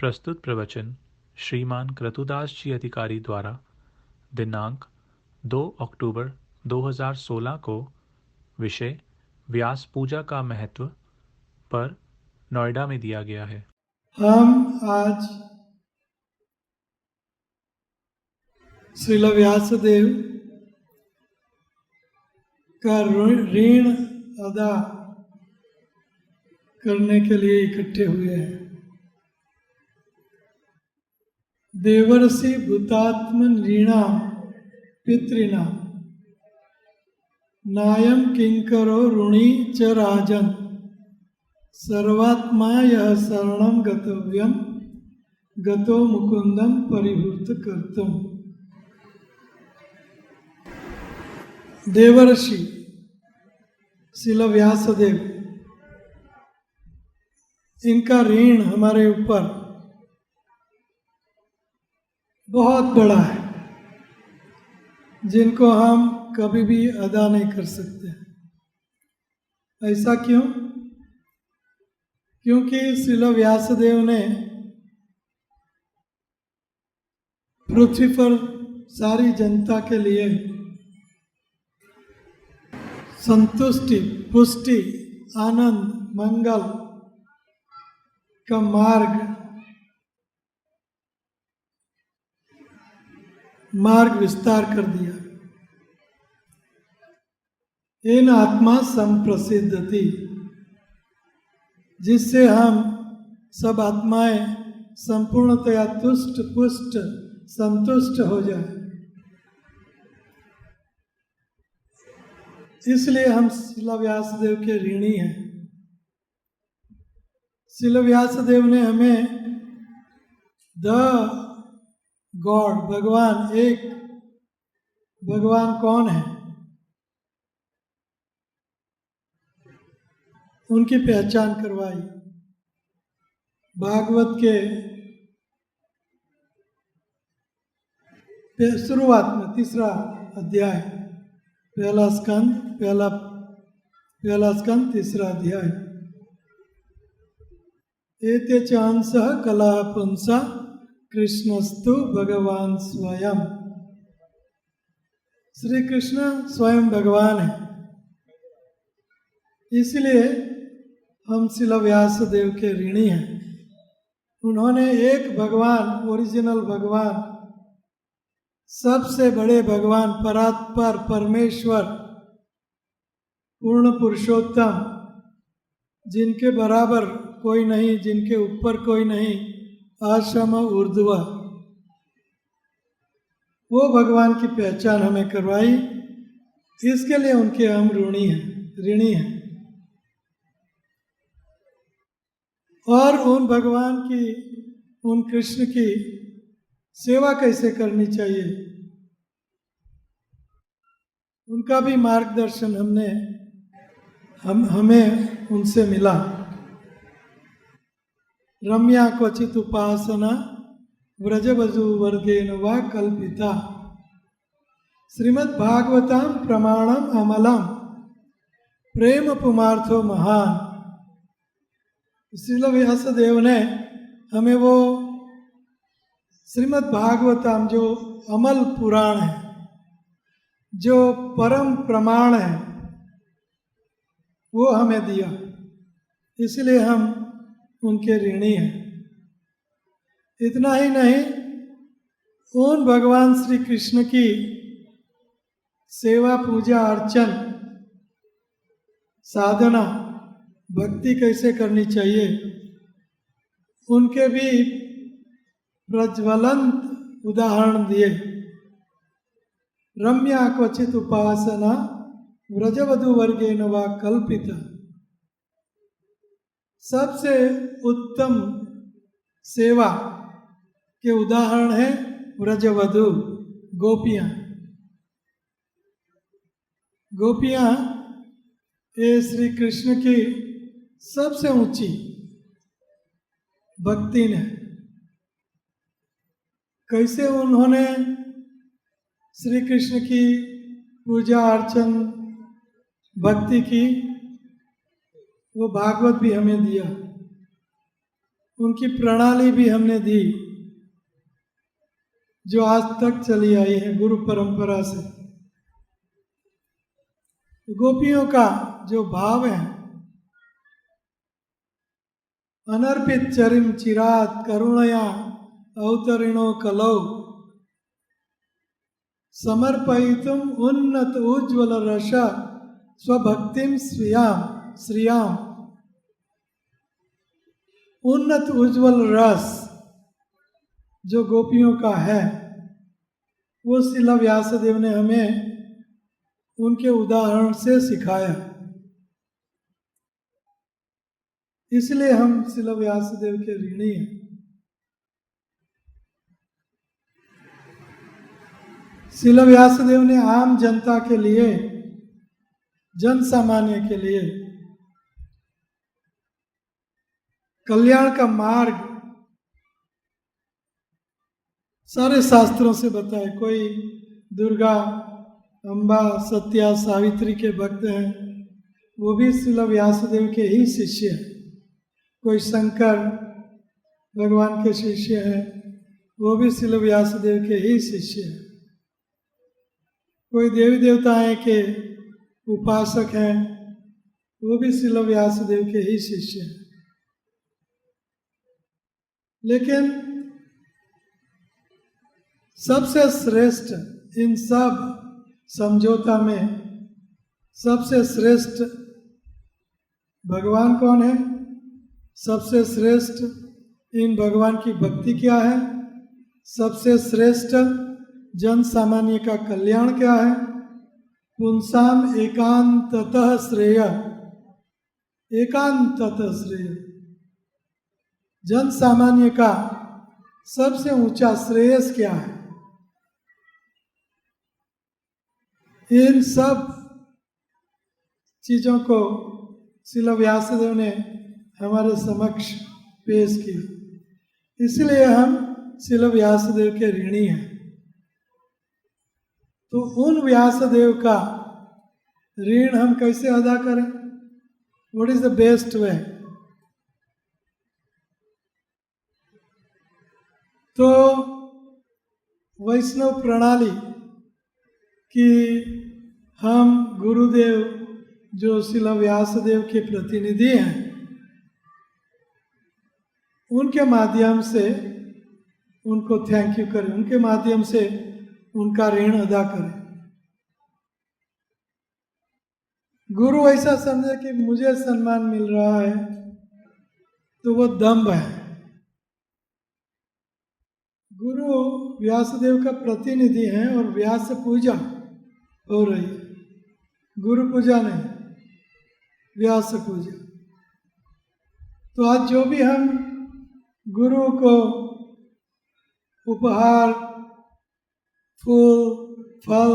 प्रस्तुत प्रवचन श्रीमान क्रतुदास जी अधिकारी द्वारा दिनांक 2 अक्टूबर 2016 को विषय व्यास पूजा का महत्व पर नोएडा में दिया गया है। हम आज श्रील व्यासदेव का ऋण अदा करने के लिए इकट्ठे हुए हैं। देवर्षि भूतात्मन ऋणाम पितृणाम नायम किंकरो ऋणी च राजन सर्वात्मा यह शरणम गतव्यम गतो मुकुंदम परिभूत कर्तुम। देवर्षि श्रील व्यासदेव, इनका ऋण हमारे ऊपर बहुत बड़ा है, जिनको हम कभी भी अदा नहीं कर सकते। ऐसा क्यों? क्योंकि श्रील व्यासदेव ने पृथ्वी पर सारी जनता के लिए संतुष्टि, पुष्टि, आनंद, मंगल का मार्ग विस्तार कर दिया। इन आत्मा संप्रसिद्धति, जिससे हम सब आत्माएं संपूर्णतया तुष्ट पुष्ट संतुष्ट हो जाए। इसलिए हम श्रील व्यासदेव के ऋणी हैं। श्रील व्यासदेव ने हमें द गॉड, भगवान, एक भगवान कौन है, उनकी पहचान करवाई। भागवत के शुरुआत में 3रा अध्याय, पहला स्कंद 3रा अध्याय। एते च अंशः कलह पुंसा कृष्णस्तु भगवान स्वयं। श्री कृष्ण स्वयं भगवान है। इसलिए हम श्रील व्यासदेव के ऋणी हैं। उन्होंने एक भगवान, ओरिजिनल भगवान, सबसे बड़े भगवान, परात्पर परमेश्वर, पूर्ण पुरुषोत्तम, जिनके बराबर कोई नहीं, जिनके ऊपर कोई नहीं, आश्रम ऊर्ध्व, वो भगवान की पहचान हमें करवाई। इसके लिए उनके हम ऋणी हैं। और उन भगवान की, उन कृष्ण की सेवा कैसे करनी चाहिए, उनका भी मार्गदर्शन हमें उनसे मिला। रम्या क्वचित उपासना व्रजवधू वर्गेन वा कल्पिता श्रीमद् भागवतम प्रमाणम अमलम प्रेम पुमार्थो महान। श्रील व्यासदेव ने हमें वो श्रीमद् भागवतम, जो अमल पुराण है, जो परम प्रमाण है, वो हमें दिया। इसलिए हम उनके ऋणी हैं। इतना ही नहीं, उन भगवान श्री कृष्ण की सेवा, पूजा, अर्चन, साधना, भक्ति कैसे करनी चाहिए, उनके भी प्रज्वलंत उदाहरण दिए। रम्या क्वचित उपासना व्रजवधू वर्गेन वा कल्पिता। सबसे उत्तम सेवा के उदाहरण है व्रजवधू, गोपियां। गोपियां ये श्री कृष्ण की सबसे ऊंची भक्ति ने, कैसे उन्होंने श्री कृष्ण की पूजा अर्चन भक्ति की, वो भागवत भी हमें दिया। उनकी प्रणाली भी हमने दी जो आज तक चली आई है गुरु परंपरा से। गोपियों का जो भाव है, अनर्पित चरिम चिरात करुणया अवतरिणो कलौ समर्पयितुम उन्नत उज्ज्वल रस स्वभक्तिम श्रियाम। उन्नत उज्ज्वल रस जो गोपियों का है वो श्रील व्यासदेव ने हमें उनके उदाहरण से सिखाया। इसलिए हम श्रील व्यासदेव के ऋणी हैं। श्रील व्यासदेव ने आम जनता के लिए, जन सामान्य के लिए कल्याण का मार्ग सारे शास्त्रों से बताए। कोई दुर्गा, अम्बा, सत्या, सावित्री के भक्त हैं, वो भी श्रील व्यासदेव के ही शिष्य हैं। कोई शंकर भगवान के शिष्य हैं, वो भी श्रील व्यासदेव के ही शिष्य हैं। कोई देवी देवताएं के उपासक हैं, वो भी श्रील व्यासदेव के ही शिष्य हैं। लेकिन सबसे श्रेष्ठ इन सब समझौता में सबसे श्रेष्ठ भगवान कौन है? सबसे श्रेष्ठ इन भगवान की भक्ति क्या है? सबसे श्रेष्ठ जन सामान्य का कल्याण क्या है? पुंसाम एकांततः श्रेय, एकांततः श्रेय। जन सामान्य का सबसे ऊंचा श्रेयस क्या है? इन सब चीजों को श्रील व्यासदेव ने हमारे समक्ष पेश किया। इसलिए हम श्रील व्यासदेव के ऋणी हैं। तो उन व्यासदेव का ऋण हम कैसे अदा करें? What is the best way? तो वैष्णव प्रणाली कि हम गुरुदेव जो श्रील व्यासदेव के प्रतिनिधि हैं, उनके माध्यम से उनको थैंक यू करें, उनके माध्यम से उनका ऋण अदा करें। गुरु ऐसा समझे कि मुझे सम्मान मिल रहा है तो वो दंभ है। गुरु व्यासदेव का प्रतिनिधि हैं और व्यास पूजा हो रही है, गुरु पूजा नहीं, व्यास पूजा। तो आज जो भी हम गुरु को उपहार, फूल, फल,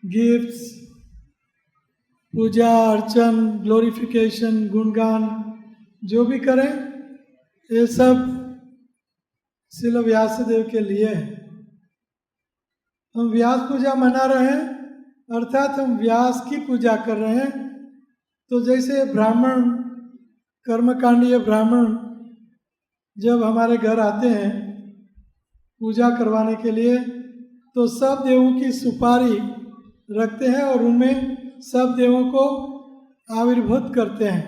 गिफ्ट्स, पूजा अर्चन, ग्लोरिफिकेशन, गुणगान जो भी करें, ये सब श्रील व्यासदेव के लिए है। हम व्यास पूजा मना रहे हैं, अर्थात हम व्यास की पूजा कर रहे हैं। तो जैसे ब्राह्मण, कर्मकांडीय ब्राह्मण जब हमारे घर आते हैं पूजा करवाने के लिए, तो सब देवों की सुपारी रखते हैं और उनमें सब देवों को आविर्भूत करते हैं,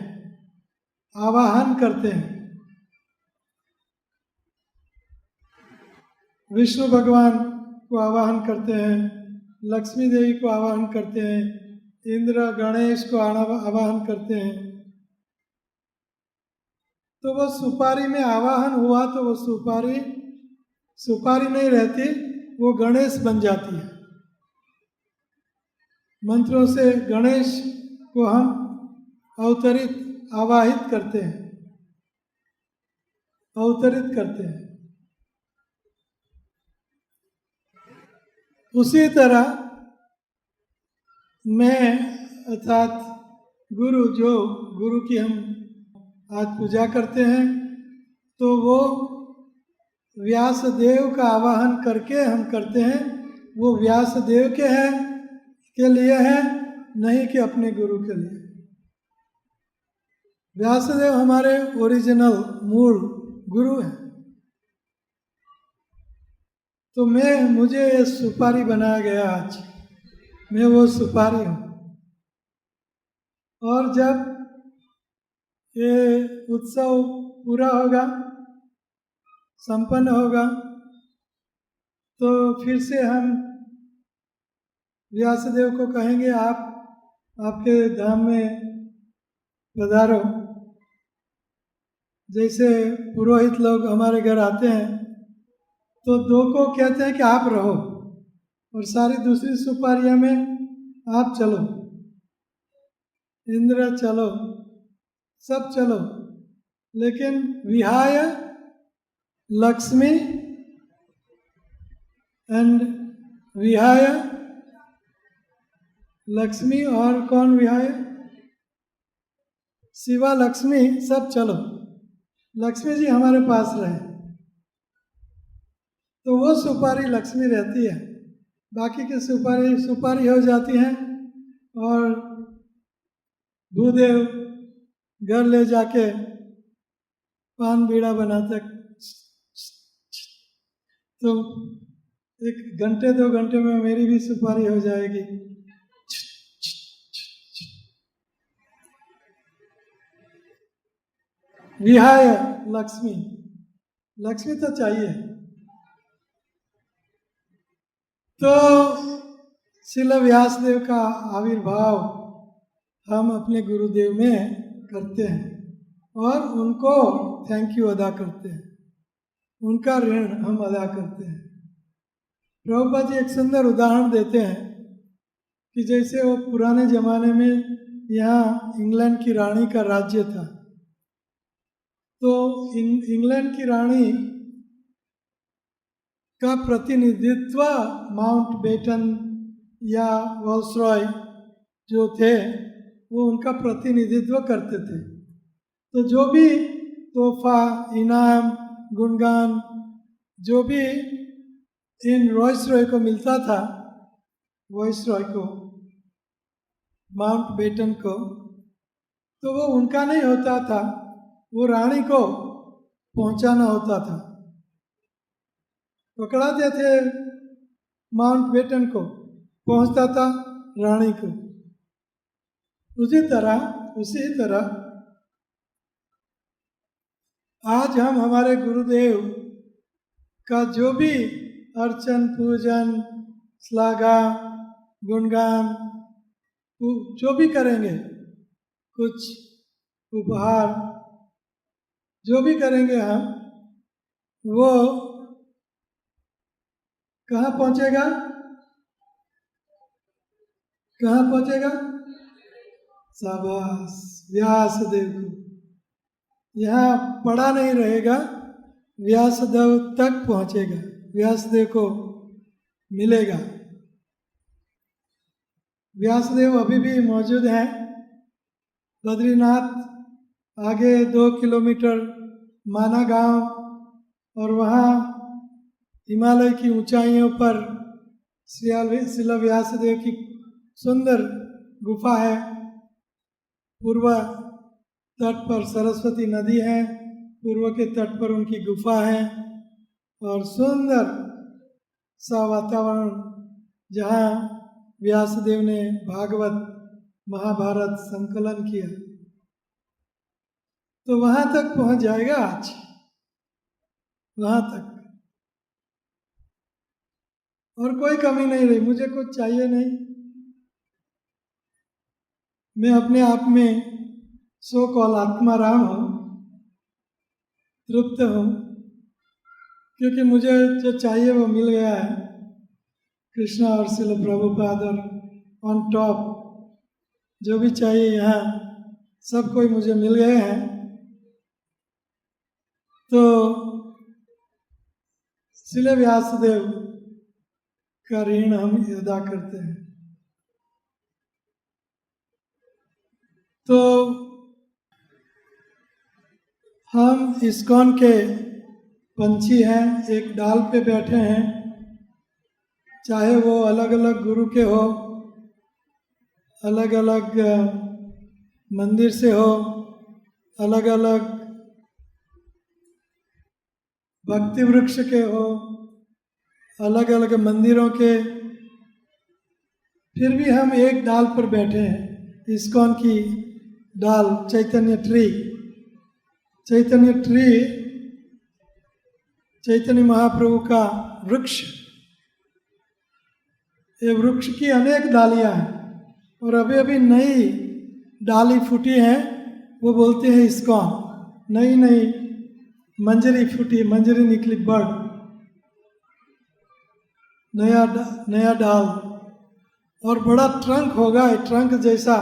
आवाहन करते हैं। विष्णु भगवान को आवाहन करते हैं, लक्ष्मी देवी को आवाहन करते हैं, इंद्र गणेश को आवाहन करते हैं। तो वो सुपारी में आवाहन हुआ तो वो सुपारी नहीं रहती, वो गणेश बन जाती है। मंत्रों से गणेश को हम आवाहित करते हैं, अवतरित करते हैं। उसी तरह मैं अर्थात गुरु की हम आज पूजा करते हैं, तो वो व्यासदेव का आवाहन करके हम करते हैं। वो व्यासदेव के लिए है, नहीं कि अपने गुरु के लिए। व्यासदेव हमारे ओरिजिनल मूल गुरु हैं। तो मुझे ये सुपारी बनाया गया आज, मैं वो सुपारी हूँ। और जब ये उत्सव पूरा होगा, संपन्न होगा, तो फिर से हम व्यासदेव को कहेंगे आप आपके धाम में पधारो। जैसे पुरोहित लोग हमारे घर आते हैं तो 2 को कहते हैं कि आप रहो और सारी दूसरी सुपारियां में आप चलो, इंद्र चलो, सब चलो, लेकिन विहाय लक्ष्मी एंड विहाय लक्ष्मी, और कौन विहाय? शिवा लक्ष्मी, सब चलो, लक्ष्मी जी हमारे पास रहे। तो वो सुपारी लक्ष्मी रहती है, बाकी की सुपारी हो जाती हैं और भूदेव घर ले जाके पान बीड़ा बनाते, तो 1 घंटे 2 घंटे में मेरी भी सुपारी हो जाएगी। विहाय लक्ष्मी, लक्ष्मी तो चाहिए। तो श्रील व्यासदेव का आविर्भाव हम अपने गुरुदेव में करते हैं और उनको थैंक यू अदा करते हैं, उनका ऋण हम अदा करते हैं। प्रभुपाद जी एक सुंदर उदाहरण देते हैं कि जैसे वो पुराने ज़माने में यहाँ इंग्लैंड की रानी का राज्य था, तो इंग्लैंड की रानी का प्रतिनिधित्व माउंट बेटन या वायसरॉय जो थे वो उनका प्रतिनिधित्व करते थे। तो जो भी तोहफा, इनाम, गुणगान जो भी इन वायसरॉय को मिलता था, वायसरॉय को, माउंट बेटन को, तो वो उनका नहीं होता था, वो रानी को पहुंचाना होता था। पकड़ाते थे माउंट बेटन को, पहुंचता था रानी को। उसी तरह आज हम हमारे गुरुदेव का जो भी अर्चन, पूजन, श्लाघा, गुणगान जो भी करेंगे, कुछ उपहार जो भी करेंगे हम, वो कहाँ पहुंचेगा? कहाँ पहुंचेगा? शाबाश, व्यासदेव को। यहाँ पड़ा नहीं रहेगा, व्यासदेव तक पहुंचेगा, व्यासदेव को मिलेगा। व्यासदेव अभी भी मौजूद हैं। बद्रीनाथ आगे 2 किलोमीटर माना गांव, और वहाँ हिमालय की ऊंचाइयों पर श्रील व्यासदेव की सुंदर गुफा है। पूर्व तट पर सरस्वती नदी है, पूर्व के तट पर उनकी गुफा है, और सुंदर सा वातावरण जहाँ व्यासदेव ने भागवत महाभारत संकलन किया। तो वहाँ तक पहुँच जाएगा आज, वहाँ तक, और कोई कमी नहीं रही। मुझे कुछ चाहिए नहीं, मैं अपने आप में सो कॉल आत्माराम हूँ, तृप्त हूँ, क्योंकि मुझे जो चाहिए वो मिल गया है। कृष्णा और श्रील प्रभुपाद और ऑन टॉप जो भी चाहिए यहाँ सब कोई मुझे मिल गए हैं। तो श्रील व्यासदेव का ऋण हम अदा करते हैं। तो हम इस्कॉन के पंछी हैं, एक डाल पे बैठे हैं, चाहे वो अलग अलग गुरु के हो, अलग अलग मंदिर से हो, अलग अलग भक्ति वृक्ष के हो, अलग अलग मंदिरों के, फिर भी हम एक डाल पर बैठे हैं, इस्कॉन की डाल, चैतन्य ट्री। चैतन्य ट्री चैतन्य महाप्रभु का वृक्ष। ये वृक्ष की अनेक डालियां हैं और अभी अभी नई डाली फूटी है, वो बोलते हैं इस्कॉन। नई नई मंजरी फूटी, मंजरी निकली, बड़ नया डाल और बड़ा ट्रंक होगा। ट्रंक जैसा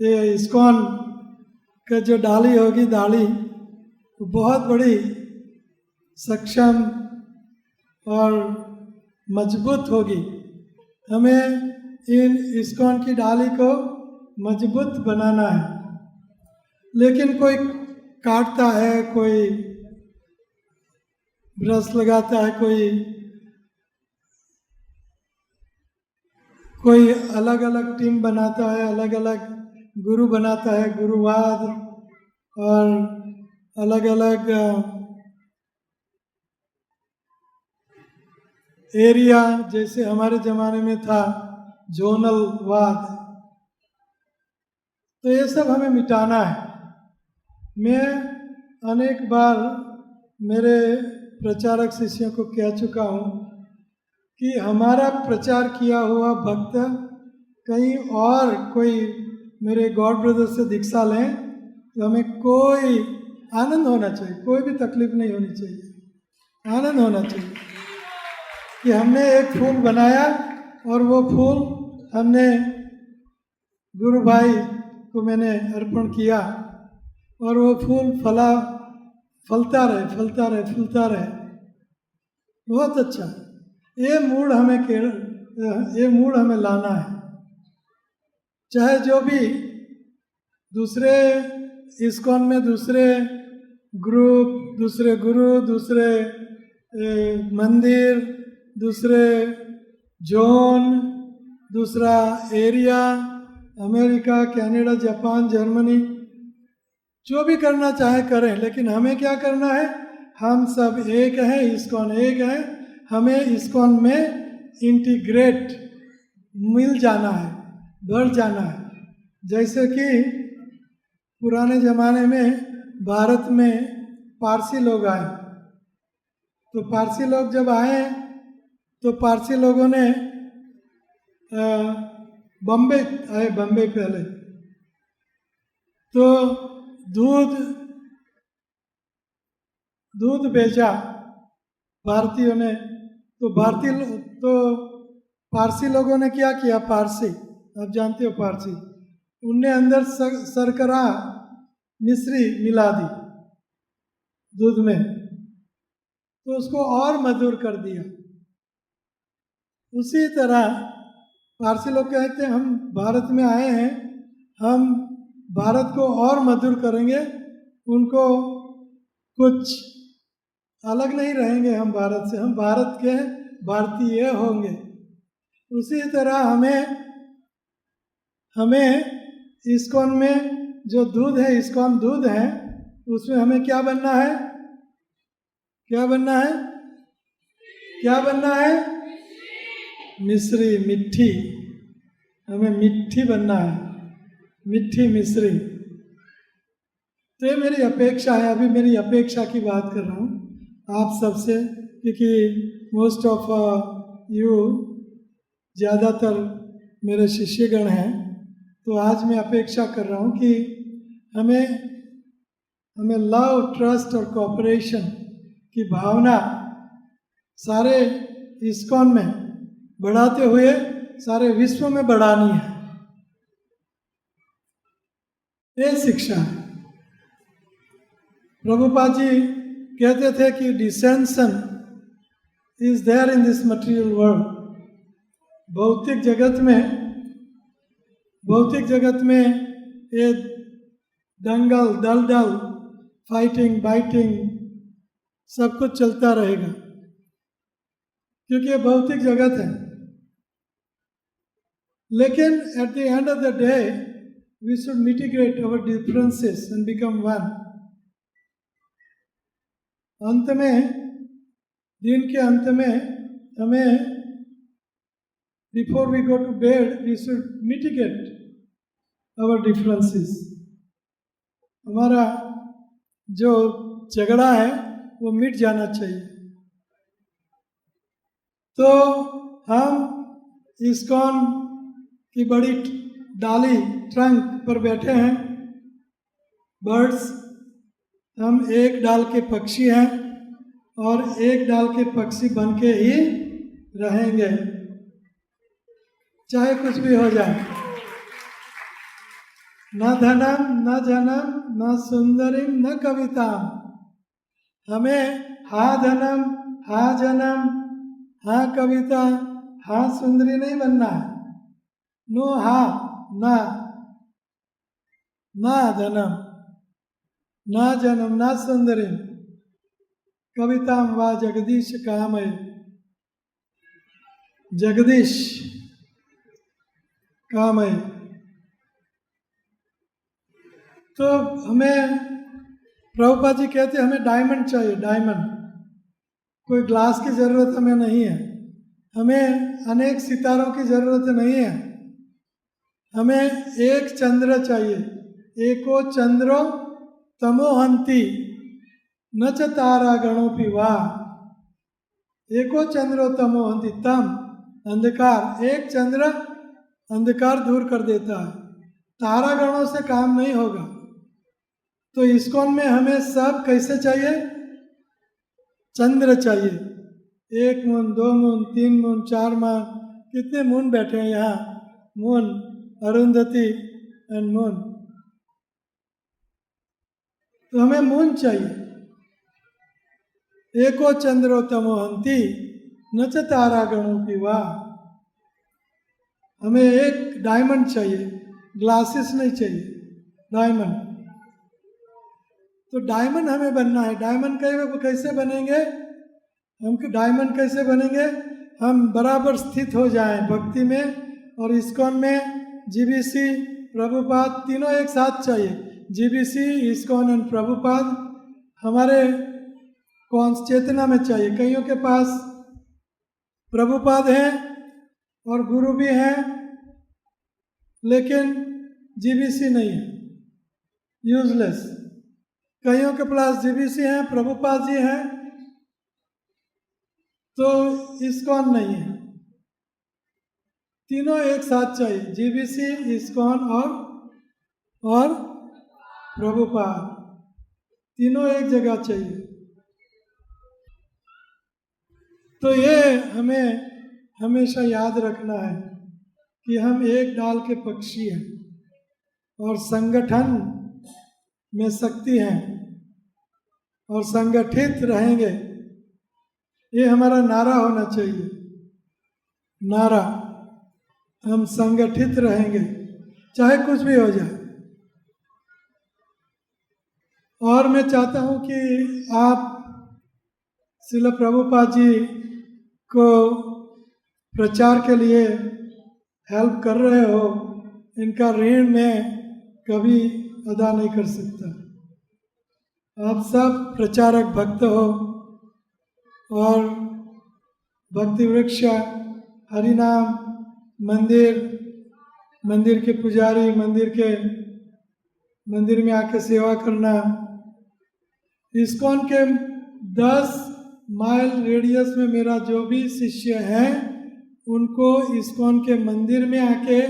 ये इस्कॉन का जो डाली होगी, डाली वो बहुत बड़ी, सक्षम और मजबूत होगी। हमें इन इस्कॉन की डाली को मजबूत बनाना है। लेकिन कोई काटता है, कोई ब्रश लगाता है, कोई अलग अलग टीम बनाता है, अलग अलग गुरु बनाता है, गुरुवाद, और अलग अलग एरिया, जैसे हमारे ज़माने में था जोनल वाद। तो ये सब हमें मिटाना है। मैं अनेक बार मेरे प्रचारक शिष्यों को कह चुका हूँ कि हमारा प्रचार किया हुआ भक्त कहीं और कोई मेरे गॉड ब्रदर से दीक्षा लें तो हमें कोई आनंद होना चाहिए, कोई भी तकलीफ नहीं होनी चाहिए, आनंद होना चाहिए कि हमने एक फूल बनाया और वो फूल हमने गुरु भाई को मैंने अर्पण किया और वो फूल फलता रहे। बहुत अच्छा। ये मूड हमें लाना है। चाहे जो भी दूसरे इस्कॉन में दूसरे ग्रुप, दूसरे गुरु, दूसरे मंदिर, दूसरे जोन, दूसरा area, America, Canada, Japan, Germany, जो भी करना चाहे करें, लेकिन हमें क्या करना है? हम सब एक हैं, इस्कॉन एक है। हमें इस्कॉन में इंटीग्रेट मिल जाना है, बढ़ जाना है। जैसे कि पुराने ज़माने में भारत में पारसी लोग आए, तो पारसी लोग जब आए तो पारसी लोगों ने बम्बे आए, बम्बे पहले तो दूध बेचा भारतीयों ने। तो पारसी लोगों ने क्या किया? पारसी, आप जानते हो पारसी, उनने अंदर शर्करा मिश्री मिला दी दूध में, तो उसको और मधुर कर दिया। उसी तरह पारसी लोग कहते हैं हम भारत में आए हैं, हम भारत को और मधुर करेंगे, उनको कुछ अलग नहीं रहेंगे हम भारत से, हम भारत के भारतीय होंगे। उसी तरह हमें इस्कॉन में जो दूध है, इस्कॉन दूध है, उसमें हमें क्या बनना है? क्या बनना है? क्या बनना है? मिश्री, मिट्ठी। हमें मिट्ठी बनना है, मिट्ठी मिश्री। तो ये मेरी अपेक्षा है। अभी मेरी अपेक्षा की बात कर रहा हूँ आप सबसे, क्योंकि मोस्ट ऑफ यू, ज़्यादातर मेरे शिष्यगण हैं। तो आज मैं अपेक्षा कर रहा हूँ कि हमें लव, ट्रस्ट और कोऑपरेशन की भावना सारे इस्कॉन में बढ़ाते हुए सारे विश्व में बढ़ानी है। ये शिक्षा है। प्रभुपाद जी कहते थे कि dissension is there in this material world. भौतिक जगत में ये दंगल, दलदल, फाइटिंग, बाइटिंग सब कुछ चलता रहेगा, क्योंकि ये भौतिक जगत है। लेकिन at the end of the day we should mitigate our differences and become one. अंत में, दिन के अंत में हमें before we go to bed we should mitigate our differences. हमारा जो झगड़ा है वो मिट जाना चाहिए. तो हम इस्कॉन की बड़ी डाली ट्रंक पर बैठे हैं, बर्ड्स. हम एक डाल के पक्षी हैं और एक डाल के पक्षी बन के ही रहेंगे, चाहे कुछ भी हो जाए. न धनम न जनम न सुंदरीम न कविता. हमें हा धनम हा जनम हा कविता हा सुंदरी नहीं बनना है. नो हा ना धनम ना जनम ना सुंदरी कविताम वा जगदीश कामय. जगदीश कामय. तो हमें प्रभुपाद जी कहते हैं हमें डायमंड चाहिए, डायमंड. कोई ग्लास की ज़रूरत हमें नहीं है, हमें अनेक सितारों की ज़रूरत नहीं है. हमें एक चंद्र चाहिए. एको चंद्रो तमोहंती न च तारा गणोपि वा. एको चंद्रो तमोहंती. तम अंधकार, एक चंद्र अंधकार दूर कर देता है. तारा गणों से काम नहीं होगा. तो इस्कॉन में हमें सब कैसे चाहिए? चंद्र चाहिए. 1 मून 2 मून 3 मून 4 मून. कितने मून बैठे हैं यहाँ? Moon, Arundhati and moon. तो हमें मून चाहिए. एको चंद्रो तमोहंती न च तारा गणोपि वा. हमें एक डायमंड चाहिए, ग्लासेस नहीं चाहिए, डायमंड. तो डायमंड हमें बनना है. डायमंड कैसे बनेंगे? हम डायमंड कैसे बनेंगे? हम बराबर स्थित हो जाएं भक्ति में. और इस्कॉन में जीबीसी प्रभुपाद तीनों एक साथ चाहिए. जीबीसी, इस्कॉन एंड प्रभुपाद हमारे कौन चेतना में चाहिए. कईयों के पास प्रभुपाद हैं और गुरु भी हैं, लेकिन जीबीसी नहीं है, यूजलेस. कईयों के पास जीबीसी हैं, प्रभुपाद जी हैं, तो इस्कॉन नहीं है. तीनों एक साथ चाहिए, जीबीसी, इस्कॉन और प्रभुपाद. तीनों एक जगह चाहिए. तो ये हमें हमेशा याद रखना है कि हम एक डाल के पक्षी हैं और संगठन में शक्ति हैं और संगठित रहेंगे. ये हमारा नारा होना चाहिए. नारा, हम संगठित रहेंगे चाहे कुछ भी हो जाए. और मैं चाहता हूँ कि आप श्रील प्रभुपाद जी को प्रचार के लिए हेल्प कर रहे हो. इनका ऋण मैं कभी अदा नहीं कर सकता. आप सब प्रचारक भक्त हो और भक्ति वृक्ष हरिनाम मंदिर के पुजारी, मंदिर में आके सेवा करना. इस्कॉन के 10 माइल रेडियस में मेरा जो भी शिष्य है उनको इस्कॉन के मंदिर में आके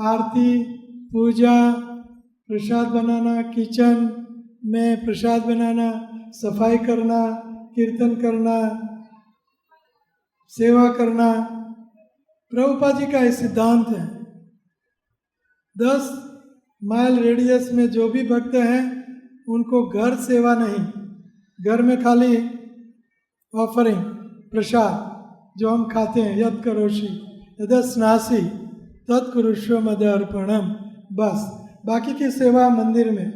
आरती, पूजा, प्रसाद बनाना, किचन में प्रसाद बनाना, सफाई करना, कीर्तन करना, सेवा करना. प्रभुपाद जी का ये सिद्धांत है. 10 माइल रेडियस में जो भी भक्त हैं उनको घर सेवा नहीं, घर में खाली ऑफरिंग, प्रसाद जो हम खाते हैं, यद करोषि यदस्नासि तत्कुरुष्व मद अर्पणम, बस. बाकी की सेवा मंदिर में.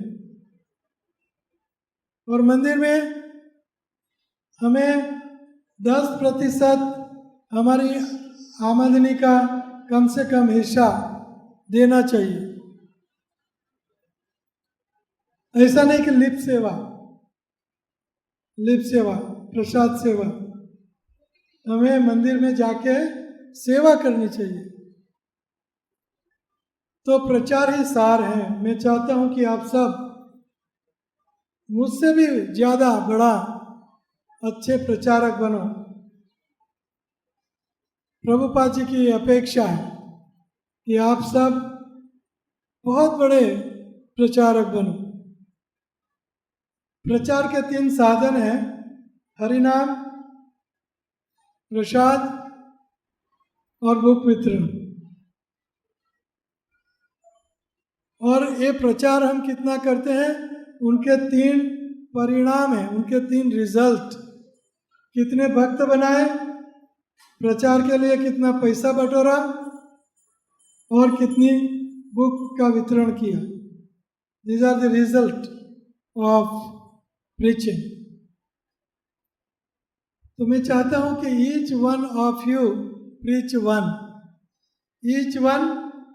और मंदिर में हमें 10% हमारी आमदनी का कम से कम हिस्सा देना चाहिए. ऐसा नहीं कि लिप सेवा, प्रसाद सेवा। हमें मंदिर में जाके सेवा करनी चाहिए। तो प्रचार ही सार है। मैं चाहता हूं कि आप सब मुझसे भी ज्यादा बड़ा अच्छे प्रचारक बनो। प्रभुपाद जी की अपेक्षा है कि आप सब बहुत बड़े प्रचारक बनो। प्रचार के 3 साधन हैं: हरिनाम, प्रसाद और बुक वितरण। और ये प्रचार हम कितना करते हैं, उनके 3 परिणाम हैं, उनके 3 रिजल्ट। कितने भक्त बनाए, प्रचार के लिए कितना पैसा बटोरा, और कितनी बुक का वितरण किया। These are the result of preaching. तो मैं चाहता हूं कि each one of you preach one, each one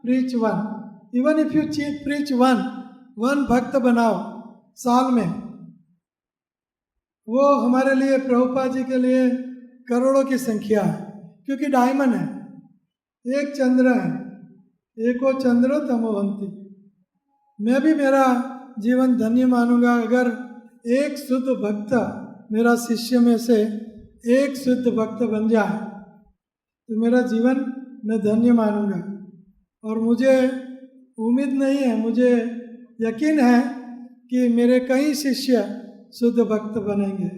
preach one. Even if you preach one भक्त बनाओ साल में, वो हमारे लिए, प्रभुपाद जी के लिए करोड़ों की संख्या है। क्योंकि डायमंड है, एक चंद्र है, एको चंद्र तमोवंती। मैं भी मेरा जीवन धन्य मानूंगा अगर एक शुद्ध भक्त, मेरा शिष्य में से एक शुद्ध भक्त बन जाए तो मेरा जीवन मैं धन्य मानूंगा। और मुझे उम्मीद नहीं है, मुझे यकीन है कि मेरे कई शिष्य शुद्ध भक्त बनेंगे,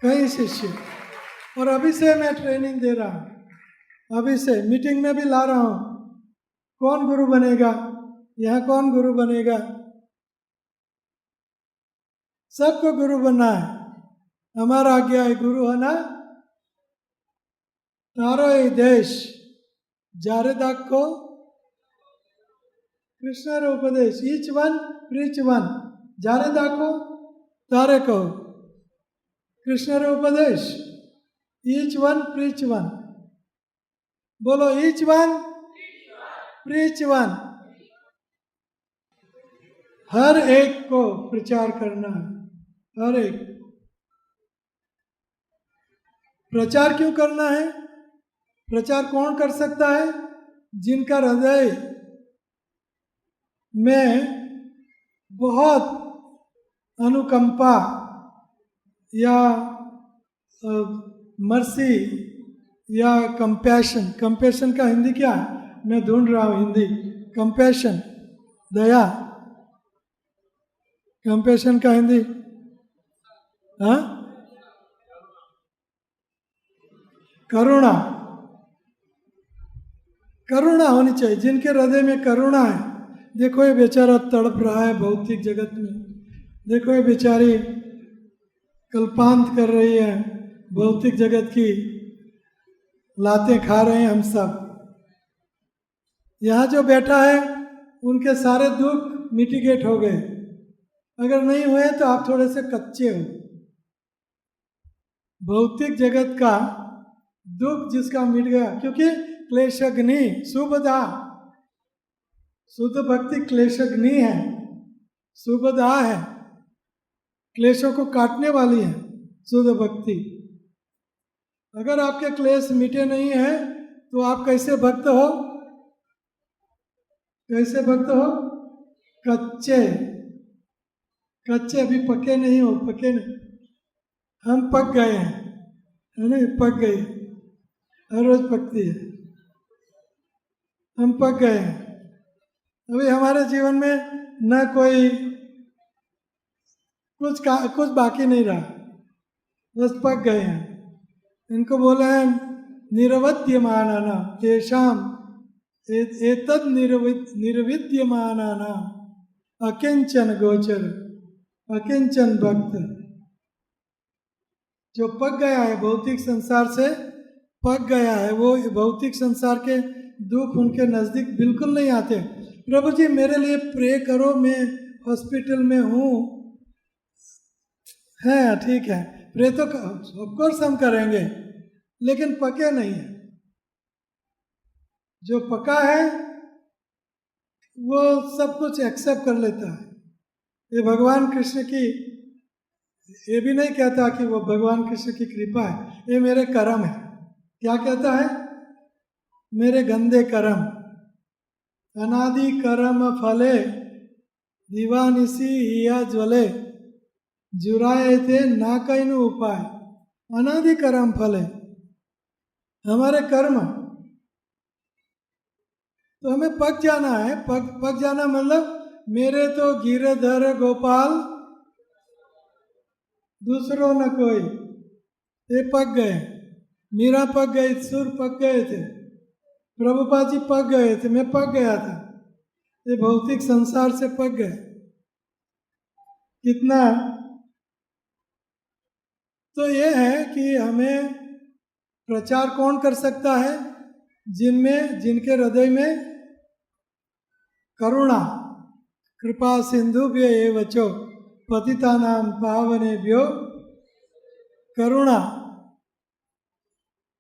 कई शिष्य। और अभी से मैं ट्रेनिंग दे रहा हूँ, अभी से मीटिंग में भी ला रहा हूँ। कौन गुरु बनेगा, यहाँ कौन गुरु बनेगा? सबको गुरु बनना है। हमारा आज्ञा है गुरु है ना, तारो ये देश जारे दाखो कृष्ण रे उपदेश। ईच वन प्रीच वन, जारे दाखो तारे कहो कृष्ण रे उपदेश। ईच वन प्रीच वन, बोलो ईच वन प्रीच वन। हर एक को प्रचार करना है, हर एक। प्रचार क्यों करना है? प्रचार कौन कर सकता है? जिनका हृदय में बहुत अनुकंपा या मर्सी या कंपैशन। कंपैशन का हिंदी क्या है? मैं ढूंढ रहा हूँ हिंदी। कंपैशन, दया। कंपैशन का हिंदी हाँ, करुणा। करुणा होनी चाहिए। जिनके हृदय में करुणा है, देखो ये बेचारा तड़प रहा है भौतिक जगत में, देखो ये बेचारी कल्पांत कर रही है, भौतिक जगत की लातें खा रहे हैं हम सब। यहाँ जो बैठा है उनके सारे दुख मिटिगेट हो गए। अगर नहीं हुए तो आप थोड़े से कच्चे हो। भौतिक जगत का दुख जिसका मिट गया, क्योंकि क्लेशग्नि शुभदा, शुद्ध भक्ति क्लेशग्नि है, शुभदा है, क्लेशों को काटने वाली है शुद्ध भक्ति। अगर आपके क्लेश मिटे नहीं है तो आप कैसे भक्त हो? कैसे भक्त हो? कच्चे, कच्चे, अभी पके नहीं हो, पके नहीं। हम पक गए हैं, है ना? पक गए, हर रोज पकती है। हम पक गए हैं। अभी हमारे जीवन में न कोई कुछ बाकी नहीं रहा, बस पक गए हैं। इनको बोला है निरवध्यमानाना तेषाम एतद निर्विद्यमानाना अकिंचन गोचर, अकिंचन भक्त। जो पक गया है, भौतिक संसार से पक गया है, वो भौतिक संसार के दुख उनके नज़दीक बिल्कुल नहीं आते। प्रभु जी मेरे लिए प्रे करो, मैं हॉस्पिटल में हूँ। है ठीक है, प्रे तो ऑफकोर्स हम करेंगे, लेकिन पके नहीं है। जो पका है वो सब कुछ एक्सेप्ट कर लेता है, ये भगवान कृष्ण की, ये भी नहीं कहता कि वो भगवान कृष्ण की कृपा है, ये मेरे कर्म है। क्या कहता है? मेरे गंदे कर्म। अनादि कर्म फले दिवानिसी हिया ज्वले जुराए थे ना कहीं उपाय। अनादि कर्म फले, हमारे कर्म, तो हमें पक जाना है। पक जाना मतलब मेरे तो गिरधर गोपाल दूसरों न कोई, ये पक गए। मीरा पक गई, सुर पक गए थे, प्रभुपाद जी पक गए थे, मैं पक गया था, ये भौतिक संसार से पक गए। कितना, तो ये है कि हमें प्रचार कौन कर सकता है? जिनके हृदय में करुणा, कृपा सिंधुभ्य एवचो पतितानां पावनेभ्यो करुणा।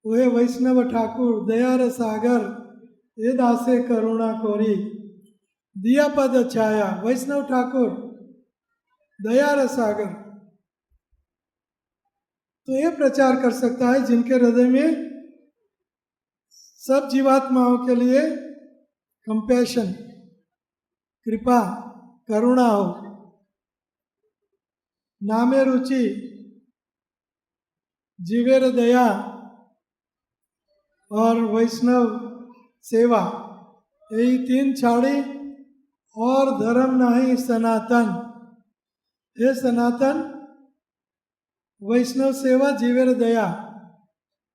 वह वैष्णव ठाकुर दयार सागर ये दासे करुणा कोरी दिया पद छाया। वैष्णव ठाकुर दयार सागर, तो ये प्रचार कर सकता है जिनके हृदय में सब जीवात्माओं के लिए कंपैशन, कृपा, करुणा हो। नामे रुचि, जीवेर दया और वैष्णव सेवा, यही तीन छाड़ी और धर्म नहीं सनातन। हे सनातन, वैष्णव सेवा, जीवेर दया,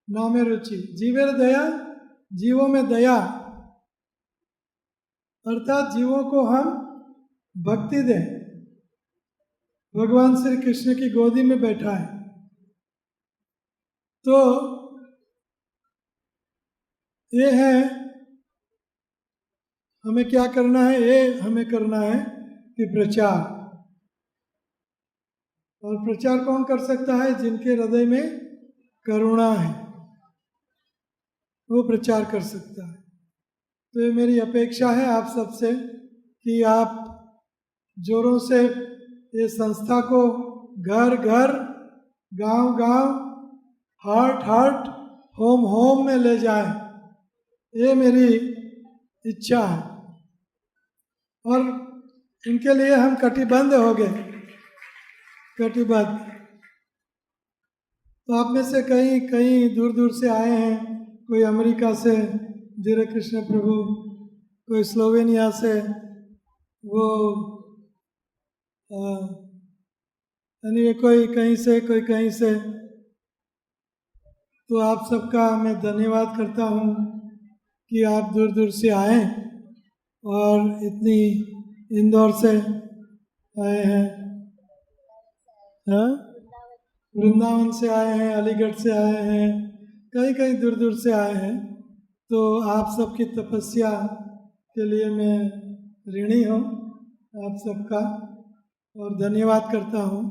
नामे रुचि। जीवेर दया, जीवों में दया, अर्थात जीवों को हम भक्ति दें। भगवान श्री कृष्ण की गोदी में बैठा है, तो ये है हमें क्या करना है। ये हमें करना है कि प्रचार, और प्रचार कौन कर सकता है? जिनके हृदय में करुणा है, वो प्रचार कर सकता है। तो ये मेरी अपेक्षा है आप सबसे कि आप जोरों से ये संस्था को घर घर, गांव गांव, हार्ट हार्ट, होम होम में ले जाएं, ये मेरी इच्छा है। और इनके लिए हम कटिबद्ध हो गए, कटिबद्ध। तो आप में से कई कई दूर दूर से आए हैं, कोई अमेरिका से धीरे कृष्ण प्रभु, कोई स्लोवेनिया से, वो यानी कोई कहीं से, कोई कहीं से। तो आप सबका मैं धन्यवाद करता हूँ कि आप दूर दूर से आए और इतनी इंदौर से आए हैं, हाँ, वृंदावन से आए हैं, अलीगढ़ से आए हैं, कहीं कहीं दूर दूर से आए हैं। तो आप सबकी तपस्या के लिए मैं ऋणी हूँ आप सबका, और धन्यवाद करता हूँ।